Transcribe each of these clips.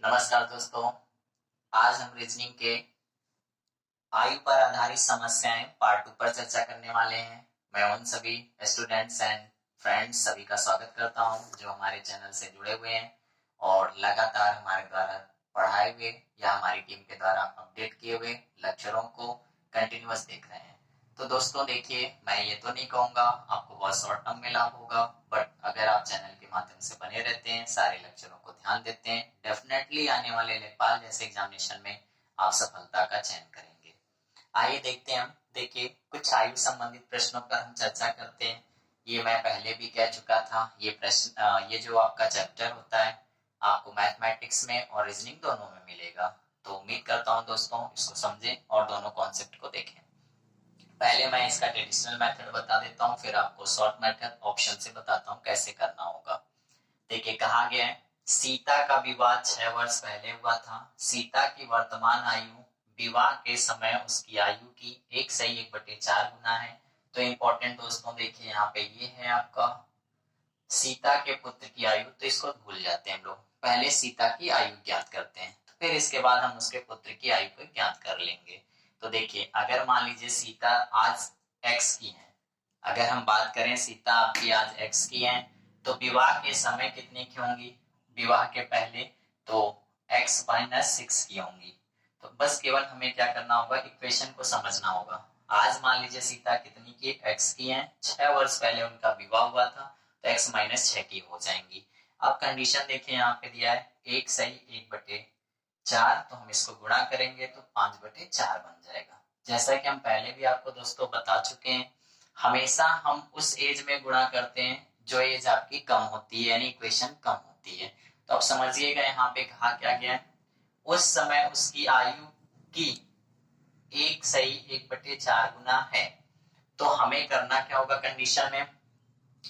नमस्कार दोस्तों। आज हम रीजनिंग के आयु पर आधारित समस्याएं पार्ट 2 पर चर्चा करने वाले हैं। मैं उन सभी स्टूडेंट्स एंड फ्रेंड्स सभी का स्वागत करता हूं जो हमारे चैनल से जुड़े हुए हैं और लगातार हमारे द्वारा पढ़ाए हुए या हमारी टीम के द्वारा अपडेट किए हुए लेक्चरों को कंटिन्यूअस देख रहे हैं। तो दोस्तों देखिए, मैं ये तो नहीं कहूंगा आपको बहुत शॉर्ट टर्म में लाभ होगा, बट अगर आप चैनल के माध्यम से बने रहते हैं, सारे लेक्चरों को ध्यान देते हैं, डेफिनेटली आने वाले लेखपाल जैसे एग्जामिनेशन में आप सफलता का चयन करेंगे। आइए देखते हैं हम। देखिए, कुछ आयु संबंधित प्रश्नों पर हम चर्चा करते हैं। ये मैं पहले भी कह चुका था। ये प्रश्न ये जो आपका चैप्टर होता है आपको मैथमेटिक्स में और रीजनिंग दोनों में मिलेगा। तो उम्मीद करता हूँ दोस्तों इसको समझें और दोनों कॉन्सेप्ट को देखें। पहले मैं इसका ट्रेडिशनल मेथड बता देता हूँ, फिर आपको शॉर्ट मेथड ऑप्शन से बताता हूँ कैसे करना होगा। देखिए, कहा गया है सीता का विवाह 6 वर्ष पहले हुआ था। सीता की वर्तमान आयु विवाह के समय उसकी आयु की 1/4 गुना है। तो इम्पोर्टेंट दोस्तों देखिए, यहाँ पे ये है आपका सीता के पुत्र की आयु। तो इसको भूल जाते हैं हम लोग, पहले सीता की आयु ज्ञात करते हैं, तो फिर इसके बाद हम उसके पुत्र की आयु को ज्ञात कर लेंगे। तो देखिए, अगर मान लीजिए सीता आज x की है, अगर हम बात करें सीता आपकी आज x की है, तो विवाह के समय कितने की होंगी? विवाह के पहले तो x-6 की होंगी। तो बस केवल हमें क्या करना होगा, इक्वेशन को समझना होगा। आज मान लीजिए सीता कितनी की? x की है। 6 वर्ष पहले उनका विवाह हुआ था, तो x-6 की हो जाएंगी। अब कंडीशन देखिए, यहाँ पे दिया है 1/4, तो हम इसको गुणा करेंगे तो 5/4 बन जाएगा। जैसा कि हम पहले भी आपको दोस्तों बता चुके हैं, हमेशा हम उस एज में गुणा करते हैं जो एज आपकी कम होती है, यानी इक्वेशन कम होती है। तो अब समझिएगा, यहाँ पे कहा क्या गया है, उस समय उसकी आयु की 1/4 गुना है। तो हमें करना क्या होगा, कंडीशन में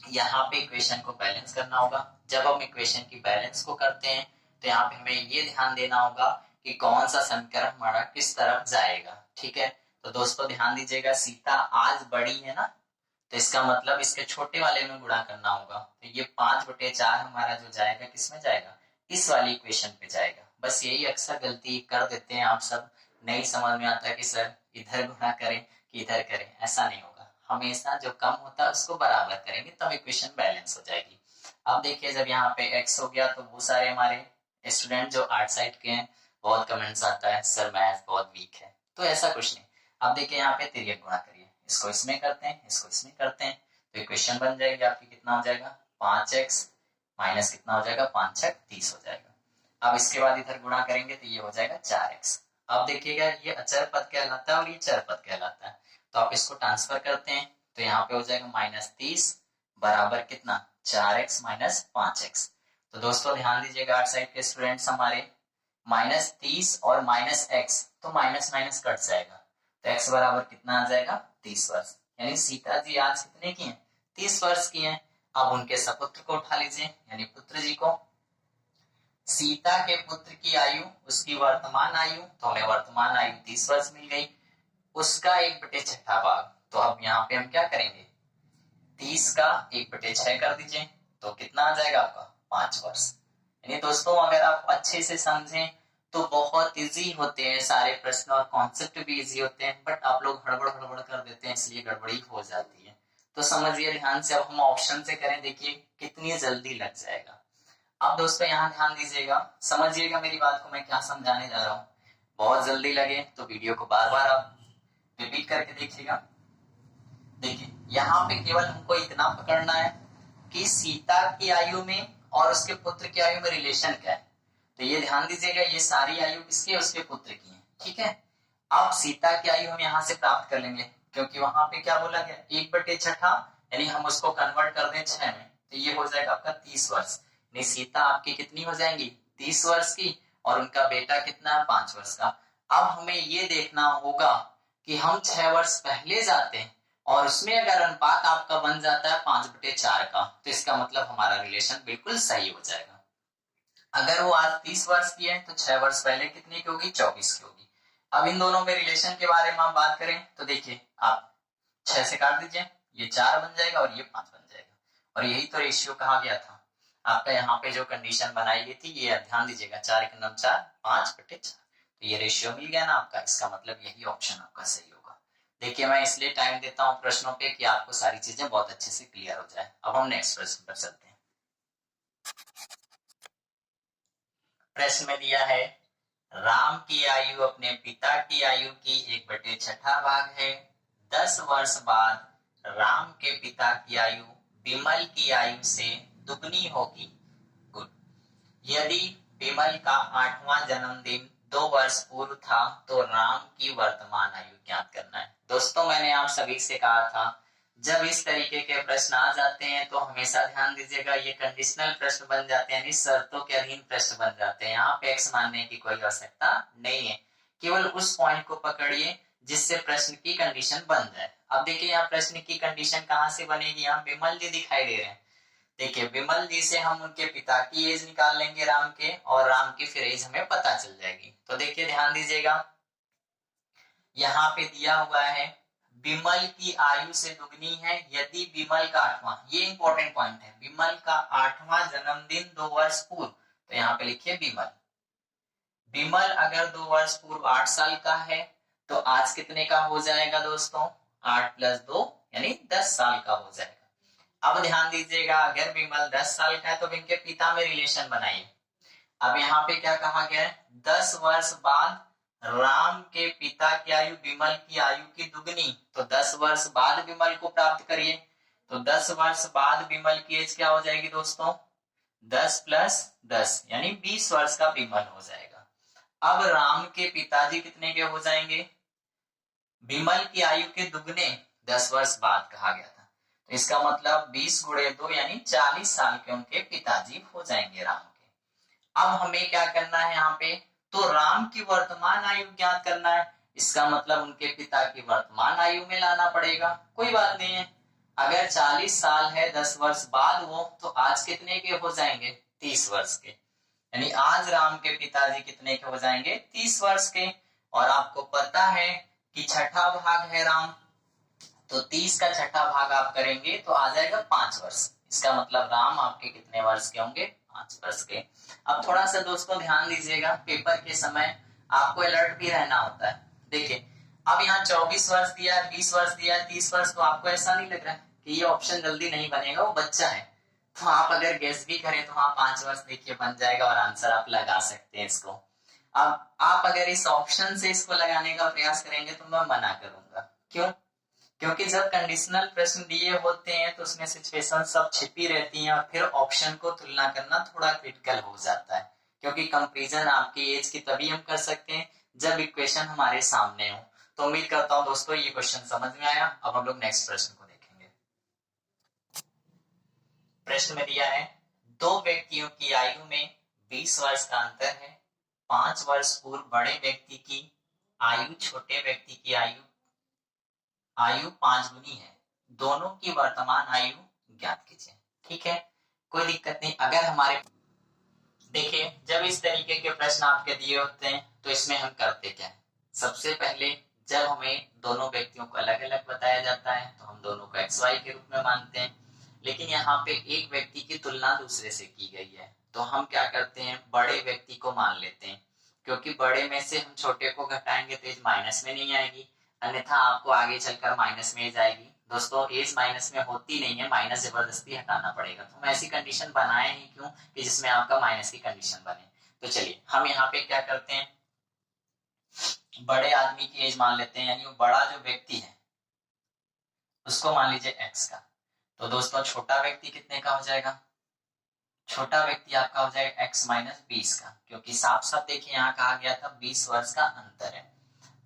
यहाँ पे इक्वेशन को बैलेंस करना होगा। जब हम इक्वेशन की बैलेंस को करते हैं तो यहाँ पे हमें ये ध्यान देना होगा कि कौन सा समीकरण हमारा किस तरफ जाएगा। ठीक है, तो दोस्तों ध्यान दीजिएगा, सीता आज बड़ी है ना, तो इसका मतलब इसके छोटे वाले में गुणा करना होगा। तो ये 5/4 हमारा जो जाएगा किस में जाएगा? इस वाली इक्वेशन पे जाएगा। बस यही अक्सर गलती कर देते हैं आप सब, नहीं समझ में आता कि सर इधर गुणा करें कि इधर करें। ऐसा नहीं होगा, हमेशा जो कम होता है उसको बराबर करेंगे तब इक्वेशन बैलेंस हो जाएगी। अब देखिए, जब यहाँ पे x हो गया तो वो सारे हमारे स्टूडेंट जो आर्ट साइड के हैं, बहुत कमेंट्स आता है सर मैथ बहुत वीक है, तो ऐसा कुछ नहीं। अब देखिए, यहाँ पे तिर्यक गुणा करिए, इसको इसमें करते हैं, इसको इसमें करते हैं, तो इक्वेशन बन जाएगी आपकी। कितना हो जाएगा? 5x माइनस कितना हो जाएगा? 5×6 30 हो जाएगा। अब इसके बाद इधर गुणा करेंगे तो ये हो जाएगा 4x। अब देखिएगा, ये अचर पद कहलाता है और ये चर पद कहलाता है, तो आप इसको ट्रांसफर करते हैं तो यहाँ पे हो जाएगा -30 बराबर कितना? 4x minus 5x। तो दोस्तों ध्यान दीजिएगा, आर्ट साइड के स्टूडेंट्स हमारे, -30 और -x, तो माइनस माइनस कट जाएगा, तो x बराबर कितना आ जाएगा? 30 वर्ष। यानी सीता जी आज कितने की हैं? 30 वर्ष की हैं। अब उनके सपुत्र को उठा लीजिए, यानी पुत्र जी को। सीता के पुत्र की आयु, उसकी वर्तमान आयु, तो हमें वर्तमान आयु 30 वर्ष मिल गई, उसका 1/6 भाग। तो अब यहाँ पे हम क्या करेंगे, 30 का 1/6 कर दीजिए, तो कितना आ जाएगा आपका? 5 वर्ष। यानी दोस्तों, अगर आप अच्छे से समझें तो बहुत इजी होते हैं सारे प्रश्न और कॉन्सेप्ट भी इजी होते हैं, बट आप लोग हड़बड़ हड़बड़ कर देते हैं, इसलिए गड़बड़ी हो जाती है। तो समझिए ध्यान से। अब हम ऑप्शन से करें, देखिए कितनी जल्दी लग जाएगा। अब दोस्तों यहाँ ध्यान दीजिएगा, समझिएगा मेरी बात को, मैं क्या समझाने जा रहा हूँ। बहुत जल्दी लगे तो वीडियो को बार बार आप रिपीट करके देखिएगा। देखिए, यहाँ पे केवल हमको इतना पकड़ना है कि सीता की आयु में और उसके पुत्र की आयु में रिलेशन क्या है। तो ये ध्यान दीजिएगा, ये सारी आयु किसकी है? उसके पुत्र की है। ठीक है, अब सीता की आयु हम यहाँ से प्राप्त कर लेंगे, क्योंकि वहां पे क्या बोला गया? 1/6, यानी हम उसको कन्वर्ट कर दें 6 में, तो ये हो जाएगा आपका 30 वर्ष। यानी सीता आपकी कितनी हो जाएंगी? 30 वर्ष की, और उनका बेटा कितना है? 5 वर्ष का। अब हमें ये देखना होगा कि हम 6 वर्ष पहले जाते हैं और उसमें अगर अनुपात आपका बन जाता है 5/4 का, तो इसका मतलब हमारा रिलेशन बिल्कुल सही हो जाएगा। अगर वो आज 30 वर्ष की है तो 6 वर्ष पहले कितनी की होगी? 24 की होगी। अब इन दोनों में रिलेशन के बारे में आप बात करें तो देखिए, आप 6 से काट दीजिए, ये 4 बन जाएगा और ये 5 बन जाएगा, और यही तो रेशियो कहा गया था। आपका यहाँ पे जो कंडीशन बनाई गई थी ये ध्यान दीजिएगा, 4 × 9 4, 5/4, तो ये रेशियो मिल गया ना आपका, इसका मतलब यही ऑप्शन आपका सही होगा। देखिए मैं इसलिए टाइम देता हूँ प्रश्नों पे कि आपको सारी चीजें बहुत अच्छे से क्लियर हो जाए। अब हम नेक्स्ट प्रश्न पर चलते हैं। प्रश्न में दिया है राम की आयु अपने पिता की आयु की 1/6 भाग है। 10 वर्ष बाद राम के पिता की आयु विमल की आयु से दुगनी होगी। गुड। यदि विमल का 8वां जन्मदिन 2 वर्ष पूर्व था तो राम की वर्तमान आयु ज्ञात करना है। दोस्तों मैंने आप सभी से कहा था जब इस तरीके के प्रश्न आ जाते हैं तो हमेशा ध्यान दीजिएगा ये कंडीशनल प्रश्न बन जाते हैं, यानी शर्तों के अधीन प्रश्न बन जाते हैं। यहाँ पे x मानने की कोई आवश्यकता नहीं है, केवल उस पॉइंट को पकड़िए जिससे प्रश्न की कंडीशन बन जाए। अब देखिए यहाँ प्रश्न की कंडीशन कहाँ से बनेगी, यहाँ विमल जी दिखाई दे रहे हैं। देखिए विमल जी से हम उनके पिता की एज निकाल लेंगे राम के, और राम की फिर एज हमें पता चल जाएगी। तो देखिए ध्यान दीजिएगा यहाँ पे दिया हुआ है विमल की आयु से दुगनी है यदि विमल का 8वां, ये इंपॉर्टेंट पॉइंट है, विमल का 8वां जन्मदिन 2 वर्ष पूर्व, तो यहाँ पे लिखिए विमल। विमल अगर 2 वर्ष पूर्व 8 साल का है तो आज कितने का हो जाएगा दोस्तों, 8 + 2 यानी 10 साल का हो जाएगा। अब ध्यान दीजिएगा अगर विमल 10 साल का है तो इनके पिता में रिलेशन बनाइए। अब यहाँ पे क्या कहा गया है, 10 वर्ष बाद राम के पिता की आयु विमल की आयु की दुगनी, तो 10 वर्ष बाद विमल को प्राप्त करिए। तो 10 वर्ष बाद विमल की एज क्या हो जाएगी दोस्तों, 10 + 10 यानी 20 वर्ष का विमल हो जाएगा। अब राम के पिताजी कितने के हो जाएंगे, विमल की आयु के दुगने 10 वर्ष बाद कहा गया था, तो इसका मतलब 20 × 2 यानी 40 साल के उनके पिताजी हो जाएंगे राम के। अब हमें क्या करना है यहाँ पे, तो राम की वर्तमान आयु ज्ञात करना है, इसका मतलब उनके पिता की वर्तमान आयु में लाना पड़ेगा। कोई बात नहीं है, अगर 40 साल है 10 वर्ष बाद वो, तो आज कितने के हो जाएंगे, 30 वर्ष के, यानी आज राम के पिताजी कितने के हो जाएंगे, 30 वर्ष के। और आपको पता है कि छठा भाग है राम, तो 30 का छठा भाग आप करेंगे तो आ जाएगा 5 वर्ष, इसका मतलब राम आपके कितने वर्ष के होंगे, 5 वर्ष के। अब थोड़ा सा दोस्तों ध्यान दीजिएगा, पेपर के समय आपको अलर्ट भी रहना होता है। देखिए अब यहाँ 24 वर्ष दिया, 20 वर्ष दिया, 30 वर्ष, तो आपको ऐसा नहीं लग रहा है कि ये ऑप्शन जल्दी नहीं बनेगा, वो बच्चा है, तो आप अगर गेस भी करें तो हाँ 5 वर्ष देखिए बन जाएगा और आंसर आप लगा सकते हैं इसको। अब आप अगर इस ऑप्शन से इसको लगाने का प्रयास करेंगे तो मैं मना करूंगा। क्यों, क्योंकि जब कंडीशनल प्रश्न दिए होते हैं तो उसमें सिचुएशन सब छिपी रहती हैं और फिर ऑप्शन को तुलना करना थोड़ा क्रिटिकल हो जाता है, क्योंकि कंपैरिजन आपकी एज की तभी हम कर सकते हैं जब इक्वेशन हमारे सामने हो। तो उम्मीद करता हूं दोस्तों ये क्वेश्चन समझ में आया। अब हम लोग नेक्स्ट प्रश्न को देखेंगे। प्रश्न में दिया है 2 व्यक्तियों की आयु में 20 वर्ष का अंतर है। 5 वर्ष पूर्व बड़े व्यक्ति की आयु छोटे व्यक्ति की आयु 5 गुनी है, दोनों की वर्तमान आयु ज्ञात कीजिए। ठीक है, कोई दिक्कत नहीं। अगर हमारे देखिए जब इस तरीके के प्रश्न आपके दिए होते हैं तो इसमें हम करते क्या है, सबसे पहले जब हमें दोनों व्यक्तियों को अलग अलग बताया जाता है तो हम दोनों को XY के रूप में मानते हैं, लेकिन यहाँ पे एक व्यक्ति की तुलना दूसरे से की गई है तो हम क्या करते हैं, बड़े व्यक्ति को मान लेते हैं, क्योंकि बड़े में से हम छोटे को घटाएंगे तो एज माइनस में नहीं आएगी, अन्यथा आपको आगे चलकर माइनस में एज आएगी। दोस्तों एज माइनस में होती नहीं है, माइनस जबरदस्ती हटाना पड़ेगा, तो हम ऐसी कंडीशन बनाए ही क्यों कि जिसमें आपका माइनस की कंडीशन बने। तो चलिए हम यहाँ पे क्या करते हैं, बड़े आदमी की एज मान लेते हैं, यानी वो बड़ा जो व्यक्ति है उसको मान लीजिए x का। तो दोस्तों छोटा व्यक्ति कितने का हो जाएगा, छोटा व्यक्ति आपका हो जाएगा x - 20 का, क्योंकि साफ साफ देखिए यहाँ कहा गया था 20 वर्ष का अंतर है।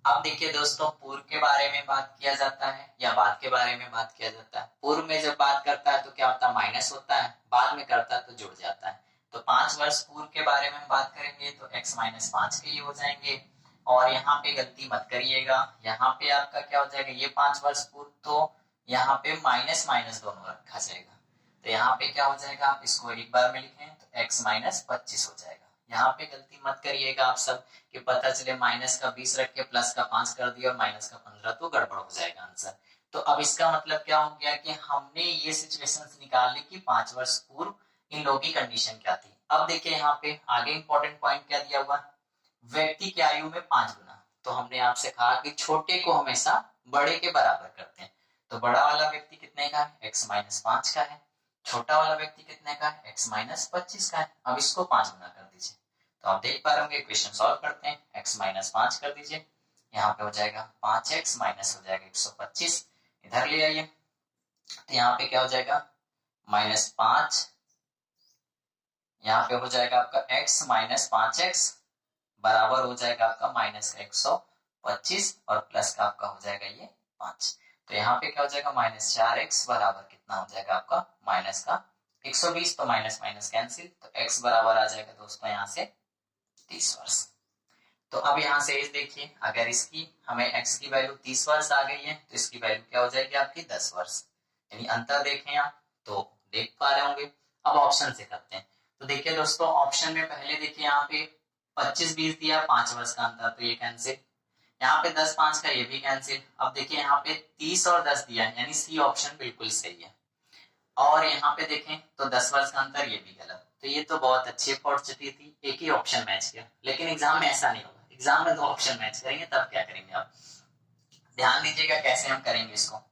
अब देखिए दोस्तों पूर्व के बारे में बात किया जाता है या बाद के बारे में बात किया जाता है। पूर्व में जब बात करता है तो क्या होता है, माइनस होता है, बाद में करता है तो जुड़ जाता है। तो 5 वर्ष पूर्व के बारे में बात करेंगे तो x - 5 के ही हो जाएंगे। और यहाँ पे गलती मत करिएगा, यहाँ पे आपका क्या हो जाएगा, ये 5 वर्ष पूर्व, तो यहाँ पे माइनस माइनस दोनों रखा जाएगा, तो यहाँ पे क्या हो जाएगा, आप इसको एक बार में लिखें तो x - 25 हो जाएगा। यहाँ पे गलती मत करिएगा आप सब कि पता चले माइनस का 20 रख के प्लस का 5 कर दिया और माइनस का 15, तो गड़बड़ हो जाएगा आंसर। तो अब इसका मतलब क्या हो गया कि हमने ये सिचुएशंस निकाल ली कि 5 वर्ष पूर्व इन लोगों की कंडीशन क्या थी। अब देखिए यहाँ पे आगे इंपॉर्टेंट पॉइंट क्या दिया हुआ, व्यक्ति की आयु में 5 गुना। तो हमने आपसे कहा कि छोटे को हमेशा बड़े के बराबर करते हैं। तो बड़ा वाला व्यक्ति कितने का है, x माइनस 5 का है। छोटा वाला व्यक्ति कितने का है, x माइनस 25 का है। अब इसको 5 गुना कर दीजिए। तो आप देख पा रहे होंगे, इक्वेशन सॉल्व करते हैं, x माइनस 5 कर दीजिए, यहाँ पे हो जाएगा 5x माइनस हो जाएगा 125, इधर ले आइए। तो यहाँ पे क्या हो जाएगा, -5, यहाँ पे हो जाएगा आपका x माइनस 5x बराबर हो जाएगा आपका माइनस का 125 और प्लस का आपका हो जाएगा ये 5। तो यहाँ पे क्या हो जाएगा, -4x बराबर कितना हो जाएगा आपका माइनस का 120। तो माइनस माइनस कैंसिल, तो x बराबर आ जाएगा दोस्तों यहाँ से 30 वर्ष। तो अब यहाँ से एज देखिए, अगर इसकी हमें x की वैल्यू 30 वर्ष आ गई है तो इसकी वैल्यू क्या हो जाएगी आपकी 10 वर्ष। यानी अंतर देखें आप तो देख पा रहे होंगे। अब ऑप्शन से करते हैं। तो देखिए दोस्तों, ऑप्शन में पहले देखिए यहाँ पे 25-20 दिया, 5 वर्ष का अंतर, तो ये कैंसिल। यहाँ पे 10-5 का ये भी कैंसिल। अब देखिए यहाँ पे 30 और 10 दिया है, यानी सी ऑप्शन बिल्कुल सही है। और यहाँ पे देखें तो 10 वर्ष का अंतर, ये भी गलत। तो ये तो बहुत अच्छी अपॉर्चुनिटी थी, एक ही ऑप्शन मैच किया। लेकिन एग्जाम में ऐसा नहीं होगा, एग्जाम में 2 ऑप्शन मैच करेंगे, तब क्या करेंगे आप ध्यान दीजिएगा कैसे हम करेंगे इसको।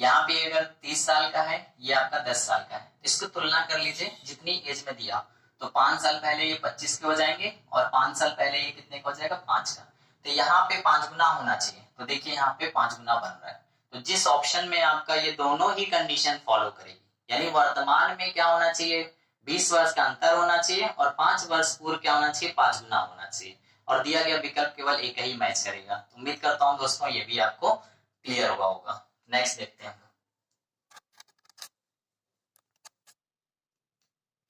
यहाँ पे अगर 30 साल का है, ये आपका 10 साल का है, इसको तुलना कर लीजिए जितनी एज में दिया। तो 5 साल पहले ये 25 के हो जाएंगे और 5 साल पहले ये कितने का हो जाएगा, 5 का। तो यहाँ पे 5 गुना होना चाहिए। तो देखिए यहाँ पे 5 गुना बन रहा है। तो जिस ऑप्शन में आपका ये दोनों ही कंडीशन फॉलो करेगी, यानी वर्तमान में क्या होना चाहिए, 20 वर्ष का अंतर होना चाहिए और 5 वर्ष पूर्व क्या होना चाहिए, 5 गुना होना चाहिए। और दिया गया विकल्प केवल एक ही मैच करेगा। तो उम्मीद करता हूं दोस्तों ये भी आपको क्लियर हुआ होगा। नेक्स्ट देखते हैं।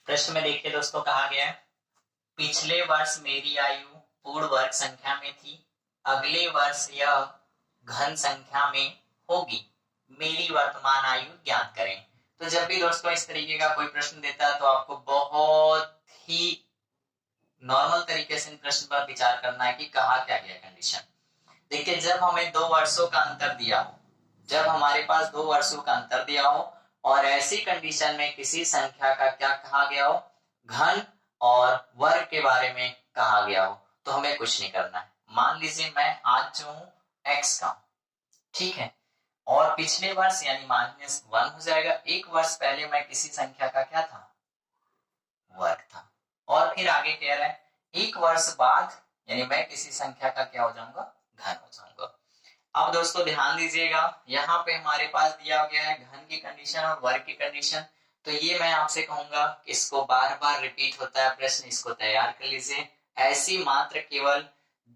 प्रश्न में देखिए दोस्तों, कहा गया है पिछले वर्ष मेरी आयु पूर्ण वर्ग संख्या में थी, अगले वर्ष यह घन संख्या में होगी, मेरी वर्तमान आयु ज्ञात करें। तो जब भी दोस्तों इस तरीके का कोई प्रश्न देता है तो आपको बहुत ही नॉर्मल तरीके से इन प्रश्न पर विचार करना है कि कहा क्या गया कंडीशन। देखिए, जब हमें 2 वर्षों का अंतर दिया हो, जब हमारे पास 2 वर्षों का अंतर दिया हो और ऐसी कंडीशन में किसी संख्या का क्या कहा गया हो, घन और वर्ग के बारे में कहा गया हो, तो हमें कुछ नहीं करना है। मान लीजिए मैं आज जो हूं x का, ठीक है, और पिछले वर्ष यानी -1 हो जाएगा। 1 वर्ष पहले मैं किसी संख्या का क्या था, वर्ग था। और फिर आगे कह रहा है 1 वर्ष बाद यानी मैं किसी संख्या का क्या हो जाऊंगा, घन हो जाऊंगा। अब दोस्तों ध्यान दीजिएगा, यहाँ पे हमारे पास दिया गया है घन की कंडीशन और वर्ग की कंडीशन। तो ये मैं आपसे कहूंगा कि इसको बार बार रिपीट होता है प्रश्न, इसको तैयार कर लीजिए। ऐसी मात्र केवल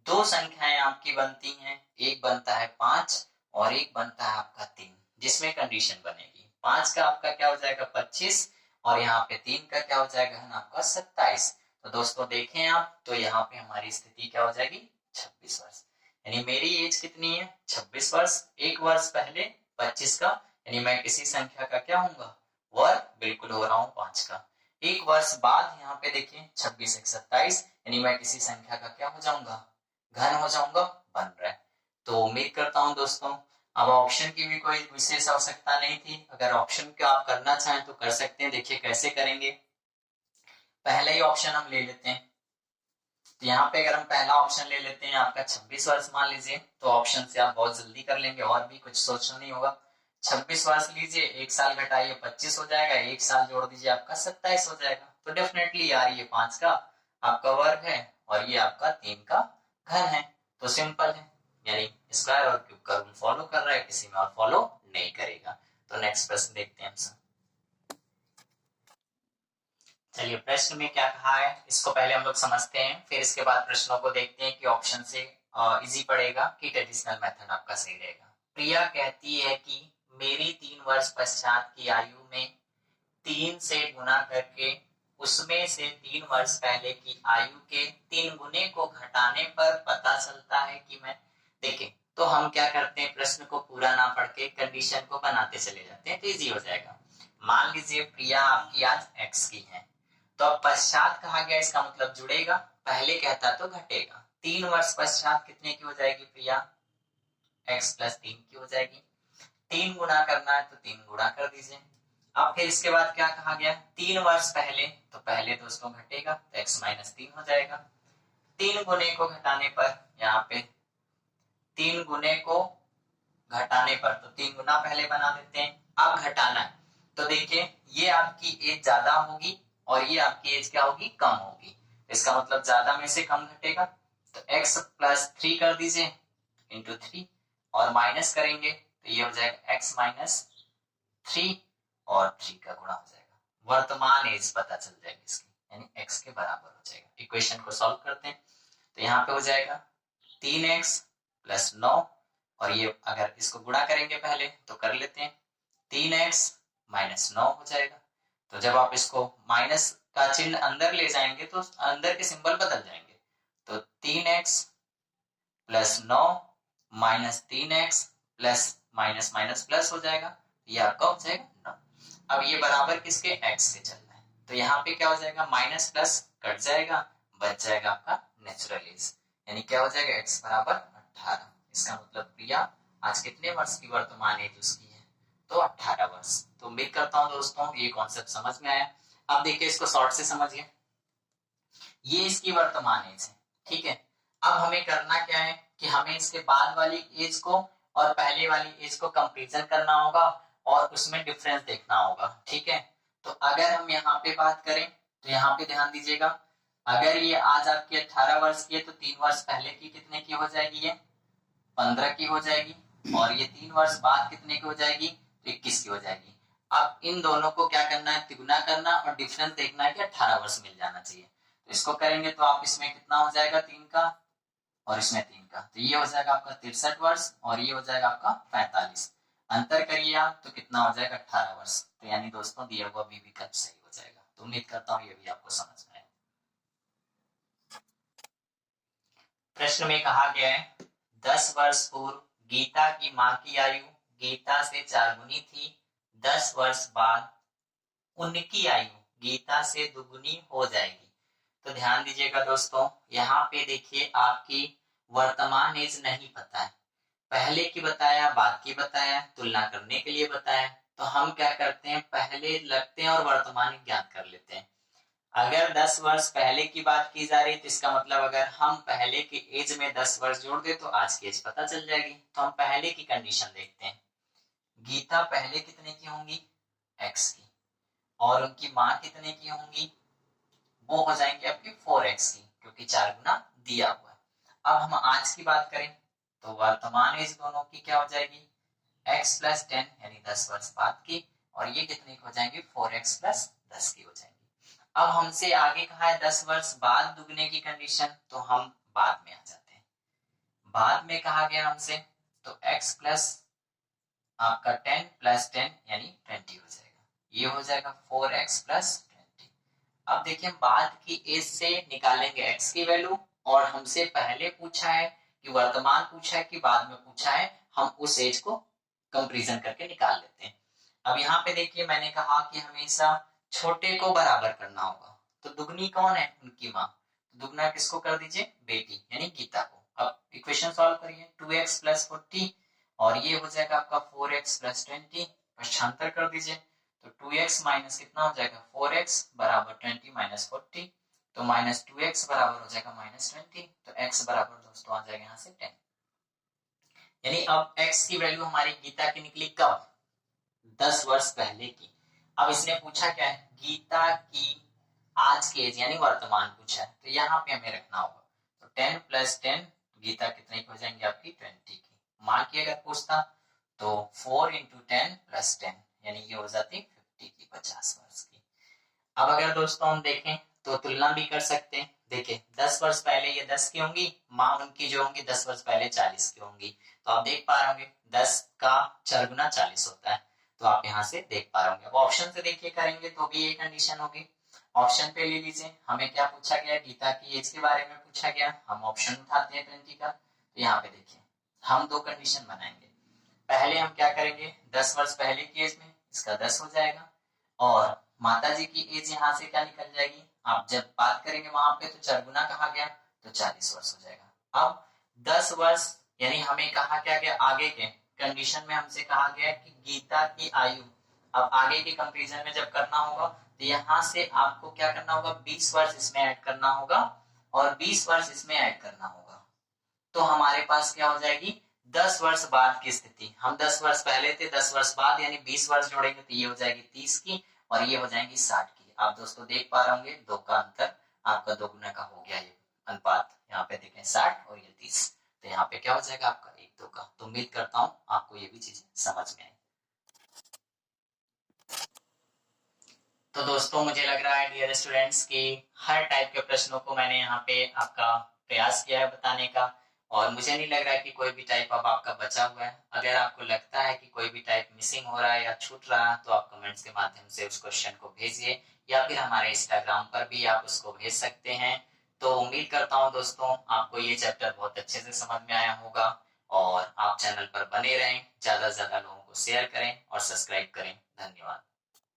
2 संख्याएं आपकी बनती हैं, एक बनता है 5 और एक बनता है आपका 3, जिसमें कंडीशन बनेगी 5 का आपका क्या हो जाएगा 25 और यहाँ पे 3 का क्या हो जाएगा घन आपका 27। तो दोस्तों देखें आप, तो यहाँ पे हमारी स्थिति क्या हो जाएगी 26 वर्ष। यानी मेरी एज कितनी है 26 वर्ष। 1 वर्ष पहले 25 का, यानी मैं किसी संख्या का क्या होऊंगा, वर्ग, बिल्कुल हो रहा हूं 5 का। 1 वर्ष बाद यहाँ पे देखिए 26 1 27, यानी मैं किसी संख्या का क्या हो जाऊंगा, घन हो जाऊंगा, बन रहा है। तो उम्मीद करता हूं दोस्तों अब ऑप्शन की भी कोई विशेष आवश्यकता नहीं थी। अगर ऑप्शन का आप करना चाहें तो कर सकते हैं। देखिए कैसे करेंगे, पहला ही ऑप्शन हम ले लेते हैं। तो यहाँ पे अगर हम पहला ऑप्शन ले लेते हैं आपका 26 वर्ष मान लीजिए, तो ऑप्शन से आप बहुत जल्दी कर लेंगे और भी कुछ सोचना नहीं होगा। 26 वर्ष लीजिए, 1 साल घटाइए 25 हो जाएगा, 1 साल जोड़ दीजिए आपका 27 हो जाएगा। तो डेफिनेटली यार ये 5 का आपका वर्ग है और ये आपका 3 का घन है। तो सिंपल है, यानी स्क्वायर और क्यूब का रूल फॉलो कर रहा है, किसी में और फॉलो नहीं करेगा। तो नेक्स्ट प्रश्न देखते हैं हम सब। चलिए प्रश्न में क्या कहा है इसको पहले हम लोग समझते हैं, फिर इसके बाद प्रश्नों को देखते हैं कि ऑप्शन से इजी पड़ेगा कि ट्रेडिशनल मेथड आपका सही रहेगा। प्रिया कहती है कि मेरी 3 वर्ष पश्चात की आयु में 3 से गुना करके उसमें से 3 वर्ष पहले की आयु के 3 गुने को घटाने पर पता चलता है कि मैं, देखें तो हम क्या करते हैं, प्रश्न को पूरा ना पढ़ के कंडीशन को बनाते चले जाते हैं तो इजी हो जाएगा। मान लीजिए प्रिया आपकी आज x की है, तो अब पश्चात कहा गया, इसका मतलब जुड़ेगा, पहले कहता तो घटेगा। 3 वर्ष पश्चात कितने की हो जाएगी प्रिया, x + 3 की हो जाएगी। 3 गुना करना है तो 3 गुना कर दीजिए, अब फिर इसके बाद क्या कहा गया, 3 वर्ष पहले, तो पहले दोस्तों घटेगा तो x माइनस 3 हो जाएगा। 3 गुने को घटाने पर, यहाँ पे 3 गुने को घटाने पर, तो 3 गुना पहले बना देते हैं। अब घटाना है तो देखिए ये आपकी एज ज्यादा होगी और ये आपकी एज क्या होगी, कम होगी। इसका मतलब ज्यादा में से कम घटेगा, तो x प्लस 3 कर दीजिए इंटू 3 और माइनस करेंगे तो ये हो जाएगा x माइनस 3 और 3 का गुणा हो जाएगा, वर्तमान एज पता चल जाएगी इसकी, यानी x के बराबर हो जाएगा। इक्वेशन को सॉल्व करते हैं तो यहाँ पे हो जाएगा 3x प्लस 9 और ये अगर इसको गुणा करेंगे पहले तो कर लेते हैं, 3x माइनस 9 हो जाएगा। तो जब आप इसको माइनस का चिन्ह अंदर ले जाएंगे तो अंदर के सिंबल बदल जाएंगे, तो 3x plus 9 minus 3x plus minus minus plus हो जाएगा, ये आपका हो जाएगा 9। अब ये बराबर किसके, x से चल रहा है, तो यहाँ पे क्या हो जाएगा, माइनस प्लस कट जाएगा, बच जाएगा आपका नेचुरल एज, यानी क्या हो जाएगा x बराबर 18। इसका मतलब प्रिया आज कितने वर्ष की वर्तमान एज उसकी है, तो 18 वर्ष। तो उम्मीद करता हूं दोस्तों ये कॉन्सेप्ट समझ में आया। अब देखिए इसको शॉर्ट से समझिए, ये इसकी वर्तमान एज है, ठीक है। अब हमें करना क्या है कि हमें इसके बाद वाली एज को और पहले वाली एज को कंपैरिजन करना होगा और उसमें डिफरेंस देखना होगा, ठीक है। तो अगर हम यहाँ पे बात करें तो यहाँ पे ध्यान दीजिएगा, अगर ये आज आपकी 18 वर्ष की है तो 3 वर्ष पहले की कितने की हो जाएगी, ये 15 की हो जाएगी, और ये 3 वर्ष बाद कितने की हो जाएगी, तो 21 की हो जाएगी। अब इन दोनों को क्या करना है, तिगुना करना और डिफरेंस देखना है कि 18 वर्ष मिल जाना चाहिए। तो इसको करेंगे तो आप इसमें कितना हो जाएगा 3 का और इसमें 3 का, तो ये हो जाएगा आपका 63 वर्ष और ये हो जाएगा आपका 45। अंतर करिए आप तो कितना हो जाएगा 18 वर्ष। तो यानी दोस्तों दिया हुआ भी विकल्प सही हो जाएगा। तो उम्मीद करता हूँ ये भी आपको समझ में आए। प्रश्न में कहा गया है 10 वर्ष पूर्व गीता की मां की आयु गीता से 4 गुनी थी, 10 वर्ष बाद उनकी आयु गीता से दुगुनी हो जाएगी। तो ध्यान दीजिएगा दोस्तों, यहाँ पे देखिए आपकी वर्तमान एज नहीं पता है, पहले की बताया बाद की बताया, तुलना करने के लिए बताया, तो हम क्या करते हैं पहले लगते हैं और वर्तमान ज्ञात कर लेते हैं। अगर 10 वर्ष पहले की बात की जा रही तो इसका मतलब अगर हम पहले की एज में 10 वर्ष जोड़ दे तो आज की एज पता चल जाएगी। तो हम पहले की कंडीशन देखते हैं, गीता पहले कितने की होंगी, x की, और उनकी मां कितने की होंगी, वो हो जाएंगे आपकी 4x की, क्योंकि 4 गुना दिया हुआ है। अब हम आज की बात करें तो वर्तमान एज दोनों की क्या हो जाएगी, x प्लस 10 यानी 10 वर्ष बाद की, और ये कितने की हो जाएंगे 4x प्लस 10 की हो जाएंगी। अब हमसे आगे कहा है 10 वर्ष बाद दुगने की कंडीशन, तो हम बाद में आ जाते हैं। बाद में कहा गया हमसे तो x प्लस आपका 10 प्लस 10 यानी 20 हो जाएगा, ये हो जाएगा 4x प्लस 20। अब देखिए बाद की एज से निकालेंगे x की वैल्यू, और हमसे पहले पूछा है कि वर्तमान पूछा है कि बाद में पूछा है, हम उस एज को कंपैरिजन करके निकाल लेते हैं। अब यहाँ पे देखिए मैंने कहा कि हमेशा छोटे को बराबर करना होगा, तो दुगनी कौन है, उनकी मां, तो दुगना किसको कर दीजिए, बेटी यानी गीता को। अब इक्वेशन सॉल्व करिए, 2x प्लस 40 और ये हो जाएगा आपका 4x प्लस 20, पक्षांतर कर दीजिए तो 2x माइनस कितना हो जाएगा 4x बराबर 20 माइनस 40, तो माइनस 2x बराबर हो जाएगा माइनस 20, तो x बराबर दोस्तों आ जाएगा यहाँ से 10। यानी अब x की वैल्यू हमारी गीता की निकली कब, 10 वर्ष पहले की। अब इसने पूछा क्या है, गीता की आज की एज यानी वर्तमान पूछा है, तो यहाँ पे हमें रखना होगा, तो 10 प्लस 10 गीता कितने की हो जाएंगे आपकी 20 की। माँ की अगर पूछता तो 4 इंटू 10 प्लस 10 यानी ये हो जाती 50 की, 50 वर्ष की। अब अगर दोस्तों हम देखें तो तुलना भी कर सकते हैं, देखिए 10 वर्ष पहले ये 10 की होंगी, माँ उनकी जो होंगी 10 वर्ष पहले 40 की होंगी, तो आप देख पा रहे होंगे 10 का 4 गुना 40 होता है, तो आप यहाँ से देख पा रहे होंगे। अब ऑप्शन से देखिए करेंगे तो भी ये कंडीशन होगी। ऑप्शन पे ले लीजिए, हमें क्या पूछा गया, गीता की एज के बारे में पूछा गया, हम ऑप्शन उठाते हैं 20 का, तो यहाँ पे देखिए हम दो कंडीशन बनाएंगे। पहले हम क्या करेंगे, 10 वर्ष पहले की एज में इसका 10 हो जाएगा, और माता जी की एज यहाँ से क्या निकल जाएगी, आप जब बात करेंगे वहां पे तो 4 गुना कहा गया तो 40 वर्ष हो जाएगा। अब 10 वर्ष यानी हमें कहा क्या गया, आगे के कंडीशन में हमसे कहा गया कि गीता की आयु अब आगे के कंपेरिजन में जब करना होगा तो यहाँ से आपको क्या करना होगा, 20 वर्ष इसमें ऐड करना होगा और 20 वर्ष इसमें ऐड करना होगा। तो हमारे पास क्या हो जाएगी, 10 वर्ष बाद की स्थिति। हम 10 वर्ष पहले थे, 10 वर्ष बाद यानी 20 वर्ष जोड़ेंगे तो ये हो जाएगी 30 की और ये हो जाएगी 60 की। आप दोस्तों देख पा रहे होंगे 2 का अंतर आपका 2 गुना का हो गया ये अनुपात। यहाँ पे देखें 60 और ये 30, तो यहाँ पे क्या हो जाएगा आपका 1:2 का। तो उम्मीद करता हूँ आपको ये भी चीजें समझ में आई। तो दोस्तों मुझे लग रहा है डियर स्टूडेंट्स कि हर टाइप के प्रश्नों को मैंने यहाँ पे आपका प्रयास किया है बताने का, और मुझे नहीं लग रहा है कि कोई भी टाइप अब आपका बचा हुआ है। अगर आपको लगता है कि कोई भी टाइप मिसिंग हो रहा है या छूट रहा है तो आप कमेंट्स के माध्यम से उस क्वेश्चन को भेजिए या फिर हमारे इंस्टाग्राम पर भी आप उसको भेज सकते हैं। तो उम्मीद करता हूँ दोस्तों आपको ये चैप्टर बहुत अच्छे से समझ में आया होगा और आप चैनल पर बने रहें, ज्यादा से ज्यादा लोगों को शेयर करें और सब्सक्राइब करें। धन्यवाद।